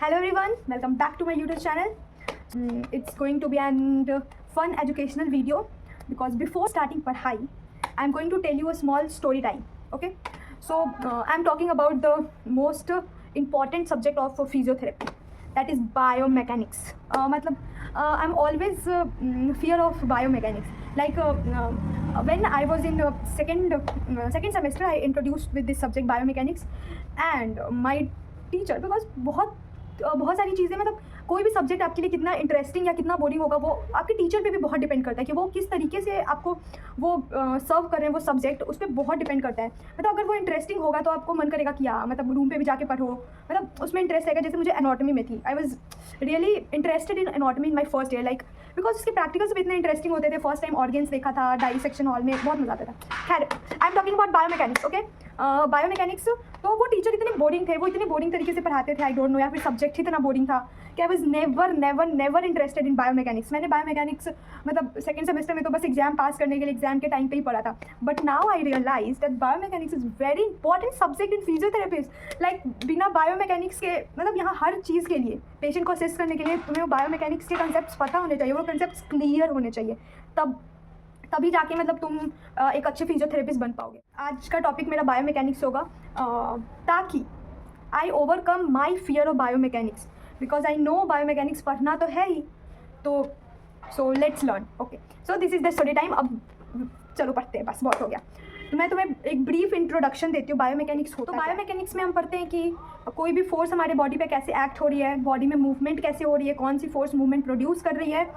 Hello everyone, welcome back to my YouTube channel. It's going to be an fun educational video because before starting Padhai, I'm going to tell you a small story time. Okay, so I'm talking about the most important subject of physiotherapy, that is biomechanics. I'm always fear of biomechanics. Like when I was in the second semester, I introduced with this subject biomechanics, and my teacher because बहुत सारी चीज़ें मतलब कोई भी subject आपके लिए कितना interesting या कितना बोरिंग होगा वो आपके टीचर पे भी बहुत डिपेंड करता है कि वो किस तरीके से आपको वो सर्व कर रहे हैं वो सब्जेक्ट, उस पर बहुत डिपेंड करता है. मतलब अगर वो इंटरेस्टिंग होगा तो आपको मन करेगा कि यार मतलब रूम पे भी जाके पढ़ो, मतलब उसमें इंटरेस्ट रहेगा. जैसे मुझे एनाटॉमी में थी, I was really interested in anatomy in my first year, like because उसके प्रैक्टिकल्स भी इतने इंटरेस्टिंग होते थे. फर्स्ट टाइम ऑर्गेन्स देखा था डाइसेक्शन हॉल में, बहुत मजा आता था. खैर, I am talking about biomechanics. Okay, biomechanics तो वो टीचर इतने बोरिंग थे, वो इतने बोरिंग तरीके से पढ़ाते थे, आई डोंट नो, या फिर सब्जेक्ट ही इतना बोरिंग था कि I was never interested in biomechanics. मैंने बायोमैकेनिक्स मतलब सेकंड सेमेस्टर में तो बस एग्जाम पास करने के लिए एग्जाम के टाइम पे ही पढ़ा था. But now I realize that biomechanics is very important subject in physiotherapist. Like बिना बायोमैकेनिक्स के मतलब यहाँ हर चीज़ के लिए पेशेंट को असिस्ट करने के लिए तुम्हें वो बायोमैकेनिक्स के कंसेप्ट पता होने चाहिए, वो कंसेप्ट क्लियर होने चाहिए, तभी जाके मतलब तुम एक अच्छे फिजियोथेरेपिस्ट बन पाओगे. आज का टॉपिक मेरा बायोमैकेनिक्स होगा ताकि I overcome my fear of biomechanics, because I know biomechanics पढ़ना तो है ही. तो so let's learn. Okay, so this is the story time. अब चलो पढ़ते हैं, बस बहुत हो गया. तो मैं तुम्हें एक ब्रीफ इंट्रोडक्शन देती हूँ बायोमैकेनिक्स होता है. तो बायोमैकेनिक्स में हम पढ़ते हैं कि कोई भी फोर्स हमारे बॉडी पे कैसे एक्ट हो रही है, बॉडी में मूवमेंट कैसे हो रही है, कौन सी फोर्स मूवमेंट प्रोड्यूस कर रही है,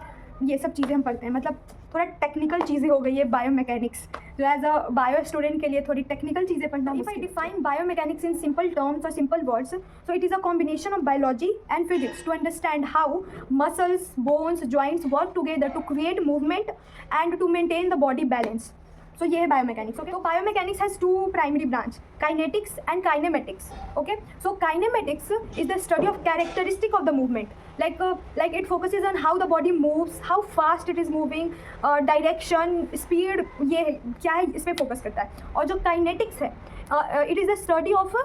ये सब चीज़ें हम पढ़ते हैं. मतलब थोड़ा टेक्निकल चीज़ें हो गई है बायोमैकेनिक्स, जो एज अ बायो स्टूडेंट के लिए थोड़ी टेक्निकल चीज़ें पढ़ना. If I define biomechanics in simple terms और simple words, so it is a combination of biology and physics to understand how muscles, bones, joints work together to create movement and to maintain the body balance. So ये है biomechanics. Okay, तो biomechanics has two primary branch, kinetics and kinematics. Okay, so kinematics is the study of characteristic of the movement, like it focuses on how the body moves, how fast it is moving, direction, speed, ये क्या है इस पर focus करता है. और जो kinetics है, it is the study of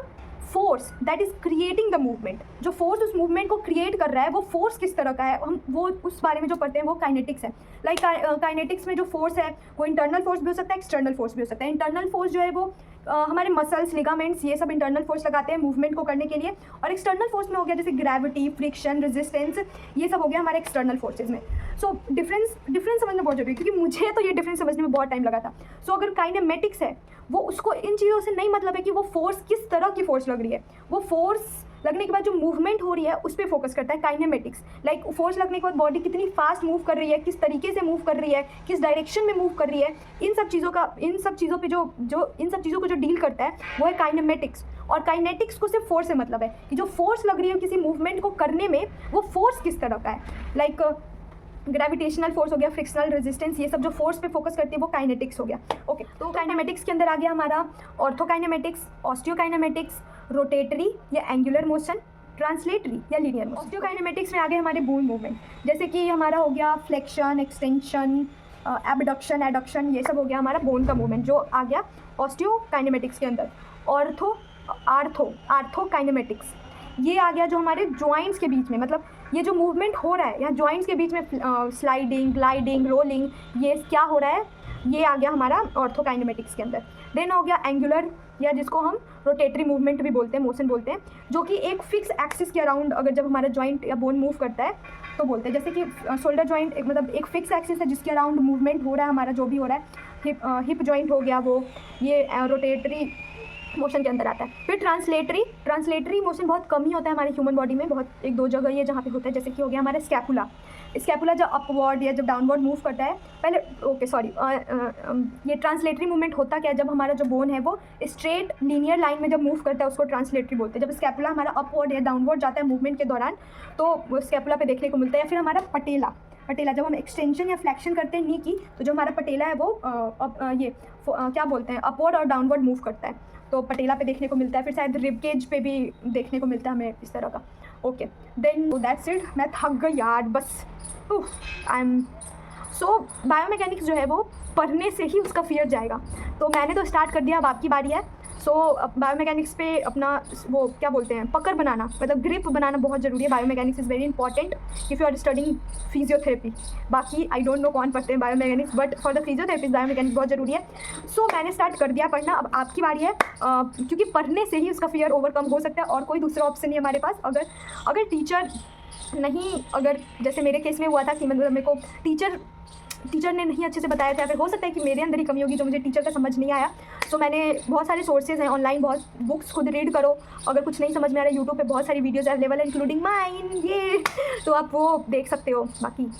force that is creating the movement. जो फोर्स उस मूवमेंट को क्रिएट कर रहा है वो फोर्स किस तरह का है, हम वो उस बारे में जो पढ़ते हैं वो काइनेटिक्स है. लाइक काइनेटिक्स में जो फोर्स है वो इंटरनल फोर्स भी हो सकता है, एक्सटर्नल फोर्स भी हो सकता है. इंटरनल फोर्स जो है वो हमारे मसल्स, लिगामेंट्स, ये सब इंटरनल फोर्स लगाते हैं मूवमेंट को करने के लिए. और एक्सटर्नल फोर्स में हो गया जैसे ग्रेविटी, फ्रिक्शन, रेजिस्टेंस, ये सब हो गया हमारे एक्सटर्नल फोर्सेज में. सो डिफरेंस समझना बहुत जरूरी है क्योंकि मुझे तो ये डिफरेंस समझने में बहुत टाइम लगा था. सो अगर काइनेमेटिक्स है वो उसको इन चीज़ों से नहीं मतलब है कि वो फोर्स किस तरह की फोर्स लग रही है, वो फोर्स लगने के बाद जो मूवमेंट हो रही है उस पर फोकस करता है काइनेमेटिक्स. लाइक फोर्स लगने के बाद बॉडी कितनी फास्ट मूव कर रही है, किस तरीके से मूव कर रही है, किस डायरेक्शन में मूव कर रही है, इन सब चीज़ों को जो डील करता है वो है काइनेमेटिक्स. और काइनेटिक्स को सिर्फ फोर्स से मतलब है कि जो फोर्स लग रही है किसी मूवमेंट को करने में वो फोर्स किस तरह का है. लाइक ग्रेविटेशनल फोर्स हो गया, फ्रिक्शनल रेजिस्टेंस, ये सब जो फोर्स पे फोकस करती है वो काइनेटिक्स हो गया. ओके, तो काइनेमेटिक्स के अंदर आ गया हमारा ऑर्थोकाइनेमेटिक्स, ऑस्टियोकाइनेमेटिक्स, रोटेटरी या एंगुलर मोशन, ट्रांसलेटरी या लीनियर मोशन. ऑस्टियोकाइनेमेटिक्स में आ गए हमारे बोन मूवमेंट, जैसे कि हमारा हो गया फ्लेक्शन, एक्सटेंशन, एबडक्शन, एडक्शन, ये सब हो गया हमारा बोन का मूवमेंट जो आ गया ऑस्टियोकाइनेमेटिक्स के अंदर. आर्थोकाइनेमेटिक्स ये आ गया जो हमारे जॉइंट्स के बीच में, मतलब ये जो मूवमेंट हो रहा है यहाँ जॉइंट्स के बीच में, स्लाइडिंग, ग्लाइडिंग, रोलिंग, ये क्या हो रहा है, ये आ गया हमारा ऑर्थोकाइनेमेटिक्स के अंदर. देन हो गया एंगुलर, या जिसको हम रोटेटरी मूवमेंट भी बोलते हैं, मोशन बोलते हैं, जो कि एक फिक्स एक्सिस के अराउंड अगर जब हमारा जॉइंट या बोन मूव करता है तो बोलते हैं. जैसे कि शोल्डर जॉइंट मतलब एक फिक्स एक्सिस है जिसके अराउंड मूवमेंट हो रहा है हमारा, जो भी हो रहा है. हिप जॉइंट हो गया वो, ये रोटेटरी मोशन के अंदर आता है. फिर ट्रांसलेटरी मोशन बहुत कम ही होता है हमारे ह्यूमन बॉडी में, बहुत एक दो जगह ही है जहाँ पे होता है. जैसे कि हो गया हमारा स्कैपुला जब अपवर्ड या जब डाउनवर्ड मूव करता है पहले. ये ट्रांसलेटरी मूवमेंट होता क्या है, जब हमारा जो बोन है वो स्ट्रेट लीनियर लाइन में जब मूव करता है उसको ट्रांसलेटरी बोलते हैं. जब स्कैपुला हमारा अपवर्ड या डाउनवर्ड जाता है मूवमेंट के दौरान तो वो स्कैपुला पे देखने को मिलता है. या फिर हमारा पटेला जब हम एक्सटेंशन या फ्लैक्शन करते हैं नी की, तो जो हमारा पटेला है वो क्या बोलते हैं, अपवर्ड और डाउनवर्ड मूव करता है, तो पटेला पे देखने को मिलता है. फिर शायद रिब केज पे भी देखने को मिलता है हमें इस तरह का. Okay, then that's it. मैं थक गई यार, बस आई एम सो बायोमैकेनिक्स जो है वो पढ़ने से ही उसका फियर जाएगा. तो मैंने तो स्टार्ट कर दिया, अब आपकी बारी है. सो बायोमैकेनिक्स पे अपना वो क्या बोलते हैं, पकड़ बनाना, मतलब ग्रिप बनाना बहुत ज़रूरी है। Biomechanics is very important if you are studying physiotherapy. बाकी आई डोंट नो कौन पढ़ते हैं biomechanics, but for the physiotherapy biomechanics बहुत ज़रूरी है। सो मैंने स्टार्ट कर दिया पढ़ना। अब आपकी बारी है, क्योंकि पढ़ने से ही उसका फियर ओवरकम हो सकता है और कोई दूसरा ऑप्शन नहीं है हमारे पास। अगर टीचर नहीं, अगर जैसे मेरे केस में हुआ था कि मतलब मेरे को टीचर ने नहीं अच्छे से बताया था, फिर हो सकता है कि मेरे अंदर ही कमी होगी जो मुझे टीचर का समझ नहीं आया। सो मैंने बहुत सारे सोर्सेज हैं ऑनलाइन, बहुत बुक्स खुद रीड करो। अगर कुछ नहीं समझ में आ रहा है, यूट्यूब पे बहुत सारी वीडियोज़ अवेलेबल है इंक्लूडिंग माइन, ये तो आप वो देख सकते हो। बाकी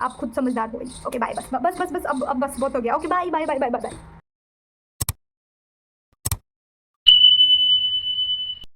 आप खुद समझदार हो। ओके बाय, बस अब बस बहुत हो गया। Okay bye bye bye bye bye bye.